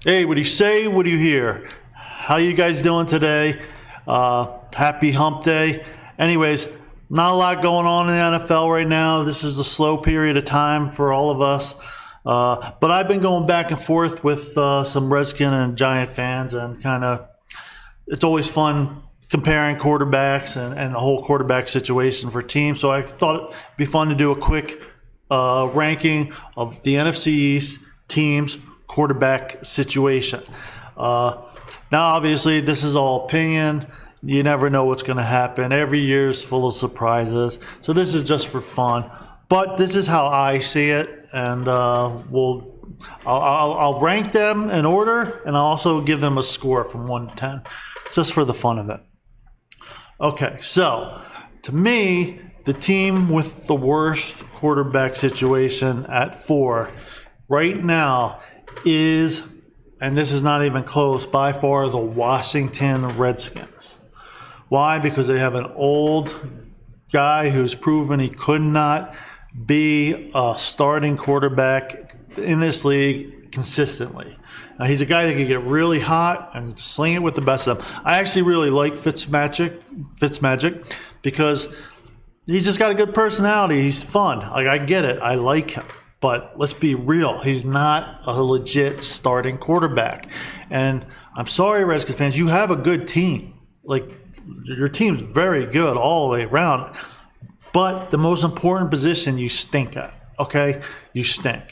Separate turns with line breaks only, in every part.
Hey, what do you say? What do you hear? How you guys doing today? Happy hump day. Anyways, not a lot going on in the NFL right now. This is a slow period of time for all of us. But I've been going back and forth with some Redskin and Giant fans, and it's always fun comparing quarterbacks and the whole quarterback situation for teams. So I thought it'd be fun to do a quick ranking of the NFC East teams' quarterback situation. Now, obviously, this is all opinion. You never know what's going to happen. Every year is full of surprises. So this is just for fun. But this is how I see it, and I'll rank them in order, and I'll also give them a score from 1 to 10, just for the fun of it. Okay, so to me, the team with the worst quarterback situation at 4 right now is, and this is not even close, by far the Washington Redskins. Why? Because they have an old guy who's proven he could not be a starting quarterback in this league consistently. Now, he's a guy that can get really hot and sling it with the best of them. I actually really like Fitzmagic because he's just got a good personality. He's fun. I get it. I like him. But let's be real. He's not a legit starting quarterback. And I'm sorry, Redskins fans, you have a good team. Your team's very good all the way around. But the most important position you stink at, okay? You stink.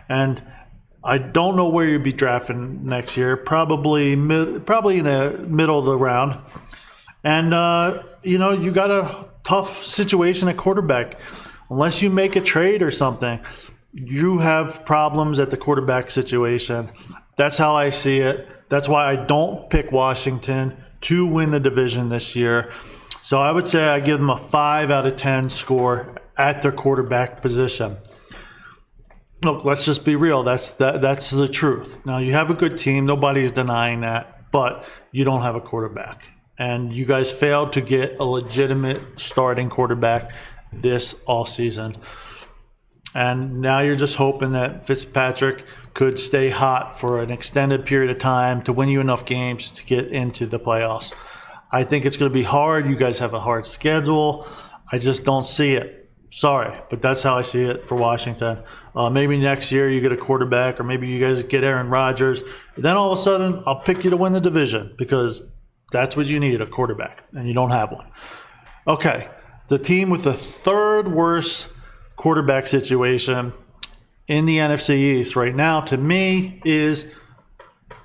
And I don't know where you'd be drafting next year. Probably in the middle of the round. And, you got a tough situation at quarterback. Unless you make a trade or something, you have problems at the quarterback situation. That's how I see it. That's why I don't pick Washington to win the division this year. So I would say I give them a 5 out of 10 score at their quarterback position. Look, let's just be real. That's the truth. Now, you have a good team. Nobody's denying that. But you don't have a quarterback. And you guys failed to get a legitimate starting quarterback this offseason. And now you're just hoping that Fitzpatrick could stay hot for an extended period of time to win you enough games to get into the playoffs. I think it's going to be hard. You guys have a hard schedule. I just don't see it. Sorry, but that's how I see it for Washington. Maybe next year you get a quarterback, or maybe you guys get Aaron Rodgers. Then all of a sudden, I'll pick you to win the division because that's what you need, a quarterback, and you don't have one. Okay, the team with the third worst quarterback situation in the NFC East right now, to me, is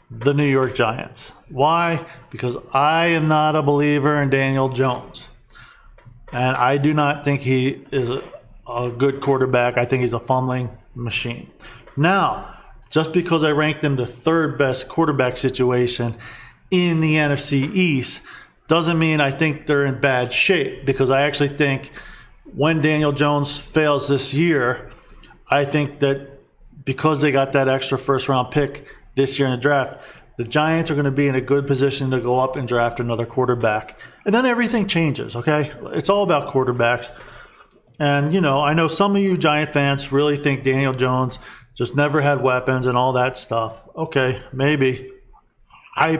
the New York Giants. Why? Because I am not a believer in Daniel Jones. And I do not think he is a good quarterback. I think he's a fumbling machine. Now, just because I ranked him the third best quarterback situation in the NFC East doesn't mean I think they're in bad shape, because I actually think when Daniel Jones fails this year, I think that because they got that extra first-round pick this year in the draft, the Giants are going to be in a good position to go up and draft another quarterback. And then everything changes, okay? It's all about quarterbacks. And, I know some of you Giant fans really think Daniel Jones just never had weapons and all that stuff. Okay, maybe. I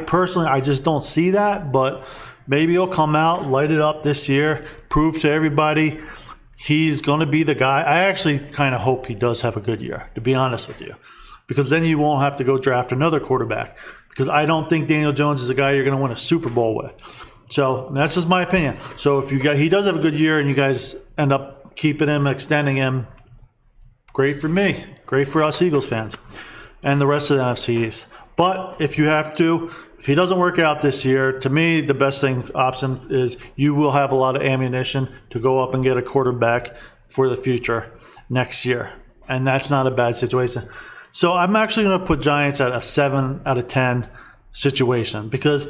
just don't see that, but maybe he'll come out, light it up this year, prove to everybody he's going to be the guy. I actually kind of hope he does have a good year, to be honest with you, because then you won't have to go draft another quarterback, because I don't think Daniel Jones is a guy you're going to win a Super Bowl with. So that's just my opinion. So if he does have a good year and you guys end up keeping him, extending him, great for me. Great for us Eagles fans and the rest of the NFC East. But if he doesn't work out this year, to me, the best option is you will have a lot of ammunition to go up and get a quarterback for the future next year. And that's not a bad situation. So I'm actually going to put Giants at a 7 out of 10 situation, because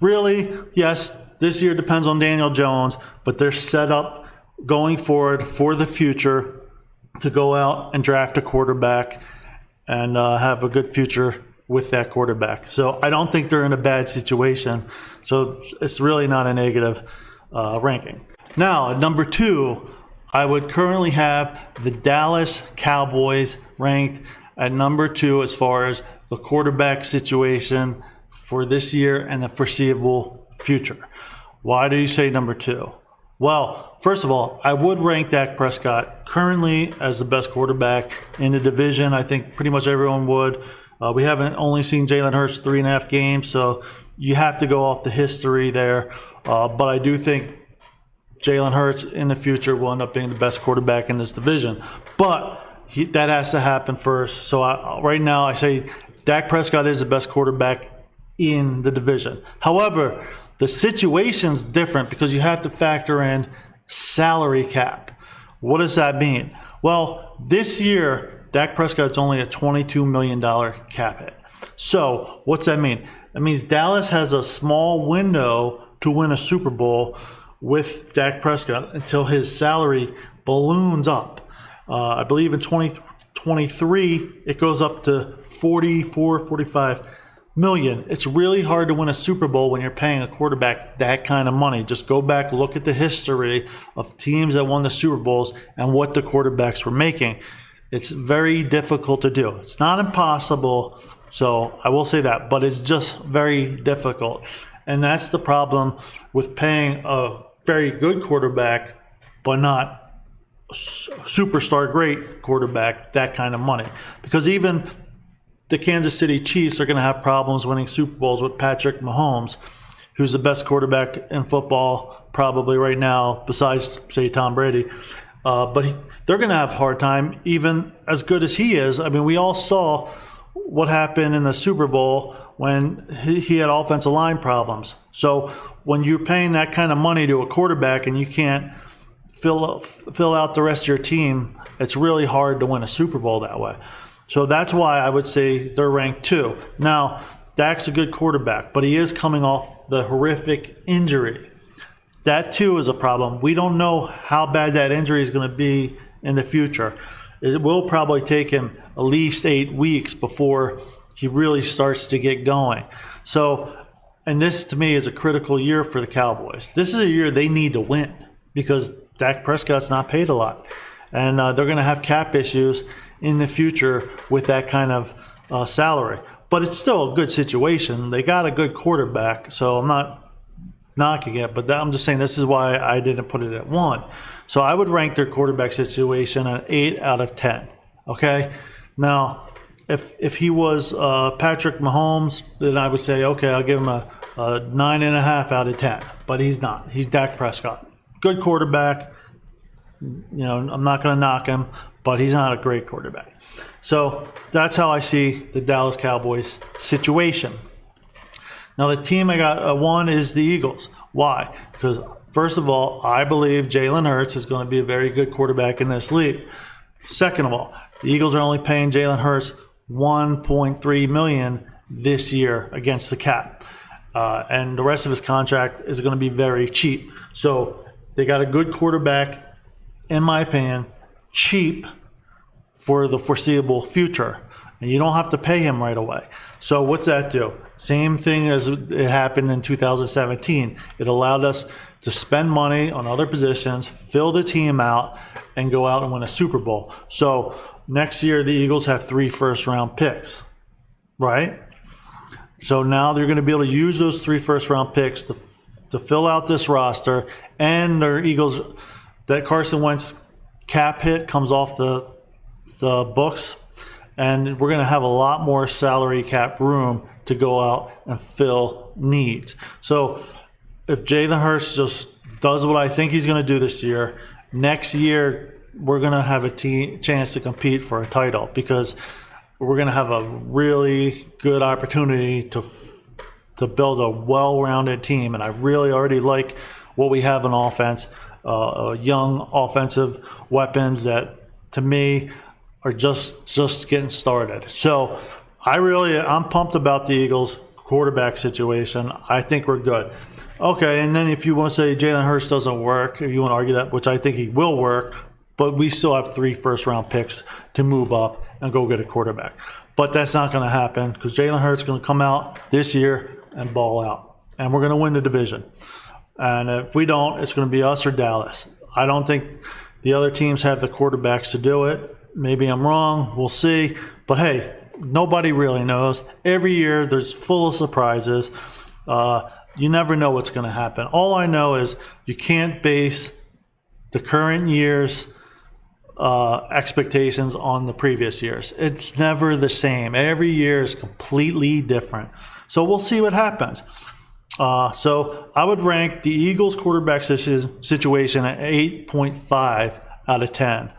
really, yes, this year depends on Daniel Jones, but they're set up going forward for the future to go out and draft a quarterback and have a good future with that quarterback. So I don't think they're in a bad situation. So it's really not a negative ranking. Now, at number 2, I would currently have the Dallas Cowboys ranked at number 2 as far as the quarterback situation for this year and the foreseeable future. Why do you say number 2? Well, first of all, I would rank Dak Prescott currently as the best quarterback in the division. I think pretty much everyone would. We haven't only seen Jalen Hurts 3.5 games, so you have to go off the history there. But I do think Jalen Hurts in the future will end up being the best quarterback in this division. But that has to happen first. So right now I say Dak Prescott is the best quarterback in the division. However, the situation's different because you have to factor in salary cap. What does that mean? Well, this year, Dak Prescott's only a $22 million cap hit. So what's that mean? That means Dallas has a small window to win a Super Bowl with Dak Prescott until his salary balloons up. I believe in 2023, it goes up to 45 million. It's really hard to win a Super Bowl when you're paying a quarterback that kind of money. Just go back, look at the history of teams that won the Super Bowls and what the quarterbacks were making. It's very difficult to do. It's not impossible, so I will say that, but it's just very difficult. And that's the problem with paying a very good quarterback, but not superstar great quarterback that kind of money. Because even the Kansas City Chiefs are going to have problems winning Super Bowls with Patrick Mahomes, who's the best quarterback in football probably right now, besides, say, Tom Brady. But they're going to have a hard time, even as good as he is. I mean, we all saw what happened in the Super Bowl when he had offensive line problems. So when you're paying that kind of money to a quarterback and you can't fill out the rest of your team, it's really hard to win a Super Bowl that way. So that's why I would say they're ranked 2. Now, Dak's a good quarterback, but he is coming off the horrific injury. That too is a problem. We don't know how bad that injury is going to be in the future. It will probably take him at least 8 weeks before he really starts to get going. So, and this to me is a critical year for the Cowboys. This is a year they need to win because Dak Prescott's not paid a lot. And they're going to have cap issues in the future with that kind of salary. But it's still a good situation. They got a good quarterback, so I'm not knocking it, but I'm just saying this is why I didn't put it at 1. So I would rank their quarterback situation an 8 out of 10. Okay? Now, if he was Patrick Mahomes, then I would say, okay, I'll give him a 9.5 out of 10. But he's not. He's Dak Prescott. Good quarterback. You know, I'm not going to knock him, but he's not a great quarterback. So that's how I see the Dallas Cowboys situation. Now, the team I got 1 is the Eagles. Why? Because, first of all, I believe Jalen Hurts is going to be a very good quarterback in this league. Second of all, the Eagles are only paying Jalen Hurts $1.3 million this year against the cap. And the rest of his contract is going to be very cheap. So they got a good quarterback, in my opinion, cheap for the foreseeable future. And you don't have to pay him right away. So what's that do? Same thing as it happened in 2017. It allowed us to spend money on other positions, fill the team out, and go out and win a Super Bowl. So next year, the Eagles have 3 first-round picks, right? So now they're going to be able to use those 3 first-round picks to fill out this roster, and their Eagles, that Carson Wentz cap hit comes off the books, and we're going to have a lot more salary cap room to go out and fill needs. So if Jalen Hurts just does what I think he's going to do this year, next year we're going to have a chance to compete for a title because we're going to have a really good opportunity to build a well-rounded team. And I really already like what we have in offense, young offensive weapons that, to me, are just getting started. So I'm pumped about the Eagles quarterback situation. I think we're good. Okay, and then if you want to say Jalen Hurts doesn't work, if you want to argue that, which I think he will work, but we still have 3 first-round picks to move up and go get a quarterback. But that's not going to happen because Jalen Hurts is going to come out this year and ball out. And we're going to win the division. And if we don't, it's going to be us or Dallas. I don't think the other teams have the quarterbacks to do it. Maybe I'm wrong. We'll see. But, hey, Nobody really knows. Every year there's full of surprises. You never know what's going to happen. All I know is you can't base the current year's expectations on the previous years. It's never the same. Every year is completely different. So we'll see what happens. So I would rank the Eagles quarterback situation at 8.5 out of 10.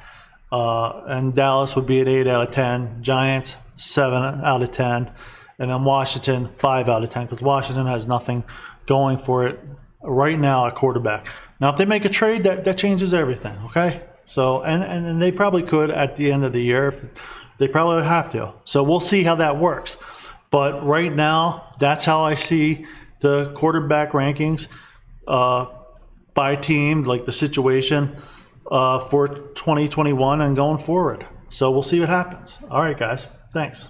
And Dallas would be at 8 out of 10. Giants, 7 out of 10. And then Washington, 5 out of 10, because Washington has nothing going for it right now at quarterback. Now, if they make a trade, that changes everything, okay? So, and they probably could at the end of the year. They probably would have to. So we'll see how that works. But right now, that's how I see the quarterback rankings by team, like the situation for 2021 and going forward. So we'll see what happens. All right, guys. Thanks.